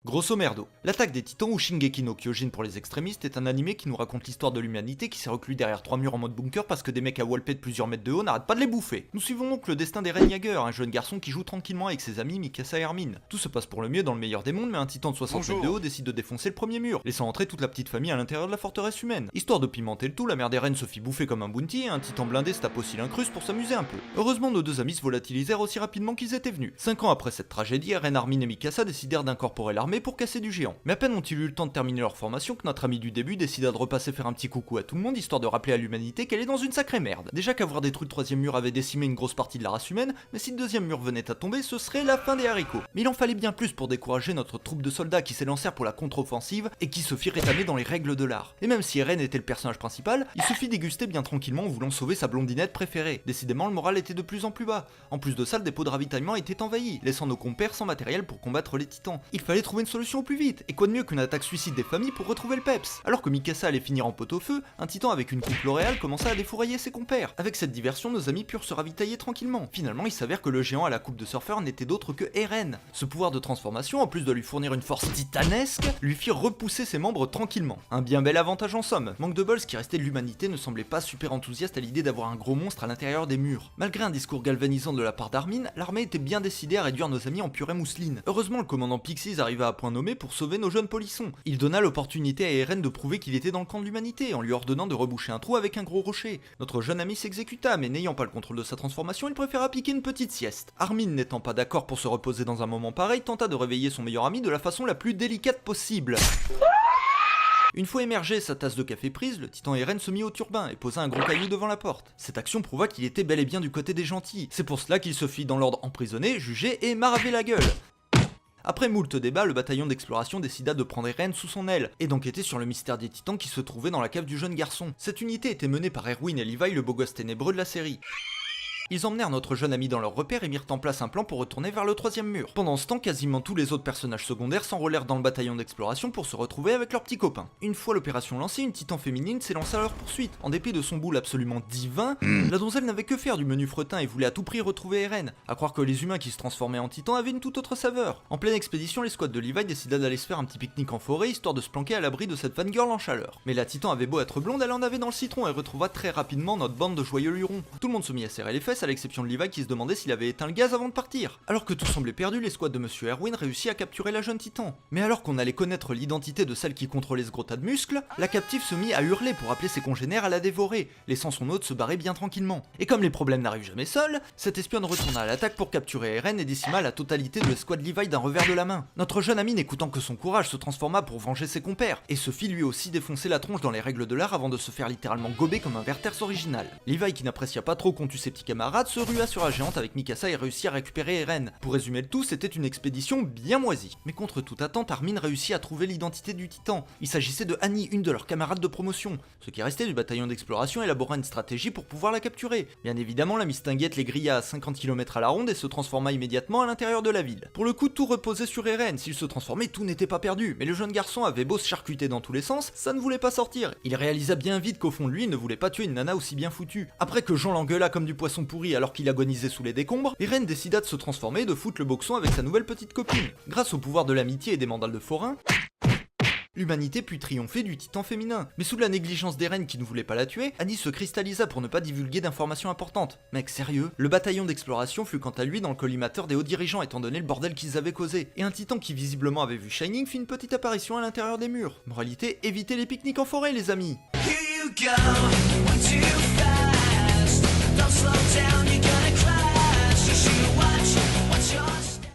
Grosso merdo, l'attaque des titans ou Shingeki no Kyojin pour les extrémistes est un animé qui nous raconte l'histoire de l'humanité qui s'est reclus derrière 3 murs en mode bunker parce que des mecs à wallpay de plusieurs mètres de haut n'arrêtent pas de les bouffer. Nous suivons donc le destin d'Eren Yeager, un jeune garçon qui joue tranquillement avec ses amis Mikasa et Armin. Tout se passe pour le mieux dans le meilleur des mondes, mais un titan de 60 mètres de haut décide de défoncer le premier mur, laissant entrer toute la petite famille à l'intérieur de la forteresse humaine. Histoire de pimenter le tout, la mère d'Eren se fit bouffer comme un bounty et un titan blindé se tape aussi l'incruste pour s'amuser un peu. Heureusement, nos deux amis se volatilisèrent aussi rapidement qu'ils étaient venus. 5 ans après cette tragédie, Eren, Armin et Mikasa décidèrent d'incorporer l'armée pour casser du géant. Mais à peine ont-ils eu le temps de terminer leur formation que notre ami du début décida de repasser faire un petit coucou à tout le monde histoire de rappeler à l'humanité qu'elle est dans une sacrée merde. Déjà qu'avoir détruit le troisième mur avait décimé une grosse partie de la race humaine, mais si le deuxième mur venait à tomber, ce serait la fin des haricots. Mais il en fallait bien plus pour décourager notre troupe de soldats qui s'élancèrent pour la contre-offensive et qui se fit rétamer dans les règles de l'art. Et même si Eren était le personnage principal, il se fit déguster bien tranquillement en voulant sauver sa blondinette préférée. Décidément, le moral était de plus en plus bas. En plus de ça, le dépôt de ravitaillement était envahi, laissant nos compères sans matériel pour combattre les titans. Il fallait trouver une solution au plus vite, et quoi de mieux qu'une attaque suicide des familles pour retrouver le peps. Alors que Mikasa allait finir en pot-au-feu, un titan avec une coupe L'Oréal commença à défourailler ses compères. Avec cette diversion, nos amis purent se ravitailler tranquillement. Finalement, il s'avère que le géant à la coupe de surfeur n'était d'autre que Eren. Ce pouvoir de transformation, en plus de lui fournir une force titanesque, lui fit repousser ses membres tranquillement. Un bien bel avantage en somme. Manque de bol, ce qui restait de l'humanité ne semblait pas super enthousiaste à l'idée d'avoir un gros monstre à l'intérieur des murs. Malgré un discours galvanisant de la part d'Armin, l'armée était bien décidée à réduire nos amis en purée mousseline. Heureusement, le commandant Pixies arriva à point nommé pour sauver nos jeunes polissons. Il donna l'opportunité à Eren de prouver qu'il était dans le camp de l'humanité en lui ordonnant de reboucher un trou avec un gros rocher. Notre jeune ami s'exécuta, mais n'ayant pas le contrôle de sa transformation, il préféra piquer une petite sieste. Armin, n'étant pas d'accord pour se reposer dans un moment pareil, tenta de réveiller son meilleur ami de la façon la plus délicate possible. Une fois émergé sa tasse de café prise, le titan Eren se mit au turbin et posa un gros caillou devant la porte. Cette action prouva qu'il était bel et bien du côté des gentils. C'est pour cela qu'il se fit dans l'ordre emprisonner, juger et maraver la gueule. Après moult débats, le bataillon d'exploration décida de prendre Eren sous son aile, et d'enquêter sur le mystère des titans qui se trouvait dans la cave du jeune garçon. Cette unité était menée par Erwin et Levi, le beau gosse ténébreux de la série. Ils emmenèrent notre jeune ami dans leur repère et mirent en place un plan pour retourner vers le troisième mur. Pendant ce temps, quasiment tous les autres personnages secondaires s'enrôlèrent dans le bataillon d'exploration pour se retrouver avec leurs petits copains. Une fois l'opération lancée, une titan féminine s'élança à leur poursuite. En dépit de son boule absolument divin, la donzelle n'avait que faire du menu fretin et voulait à tout prix retrouver Eren. À croire que les humains qui se transformaient en titans avaient une toute autre saveur. En pleine expédition, l'escouade de Levi décida d'aller se faire un petit pique-nique en forêt histoire de se planquer à l'abri de cette fangirl en chaleur. Mais la titan avait beau être blonde, elle en avait dans le citron et retrouva très rapidement notre bande de joyeux lurons. Tout le monde se mit à serrer les fesses à l'exception de Levi qui se demandait s'il avait éteint le gaz avant de partir. Alors que tout semblait perdu, l'escouade de Monsieur Erwin réussit à capturer la jeune titan. Mais alors qu'on allait connaître l'identité de celle qui contrôlait ce gros tas de muscles, la captive se mit à hurler pour appeler ses congénères à la dévorer, laissant son hôte se barrer bien tranquillement. Et comme les problèmes n'arrivent jamais seuls, cette espionne retourna à l'attaque pour capturer Eren et décima la totalité de l'escouade Levi d'un revers de la main. Notre jeune ami, n'écoutant que son courage, se transforma pour venger ses compères, et se fit lui aussi défoncer la tronche dans les règles de l'art avant de se faire littéralement gober comme un Werther's original. Levi, qui n'apprécia pas trop qu'on tue ses petits camarades, se rua sur la géante avec Mikasa et réussit à récupérer Eren. Pour résumer le tout, c'était une expédition bien moisie. Mais contre toute attente, Armin réussit à trouver l'identité du titan. Il s'agissait de Annie, une de leurs camarades de promotion. Ce qui restait du bataillon d'exploration élabora une stratégie pour pouvoir la capturer. Bien évidemment, la mistinguette les grilla à 50 km à la ronde et se transforma immédiatement à l'intérieur de la ville. Pour le coup, tout reposait sur Eren. S'il se transformait, tout n'était pas perdu. Mais le jeune garçon avait beau se charcuter dans tous les sens, ça ne voulait pas sortir. Il réalisa bien vite qu'au fond de lui, il ne voulait pas tuer une nana aussi bien foutue. Après que Jean l'engueula comme du poisson pourri alors qu'il agonisait sous les décombres, Eren décida de se transformer et de foutre le boxon avec sa nouvelle petite copine. Grâce au pouvoir de l'amitié et des mandales de forain, l'humanité put triompher du titan féminin. Mais sous la négligence d'Eren qui ne voulait pas la tuer, Annie se cristallisa pour ne pas divulguer d'informations importantes. Mec, sérieux? Le bataillon d'exploration fut quant à lui dans le collimateur des hauts dirigeants étant donné le bordel qu'ils avaient causé. Et un titan qui visiblement avait vu Shining fit une petite apparition à l'intérieur des murs. Moralité, évitez les pique-niques en forêt les amis. Here you go.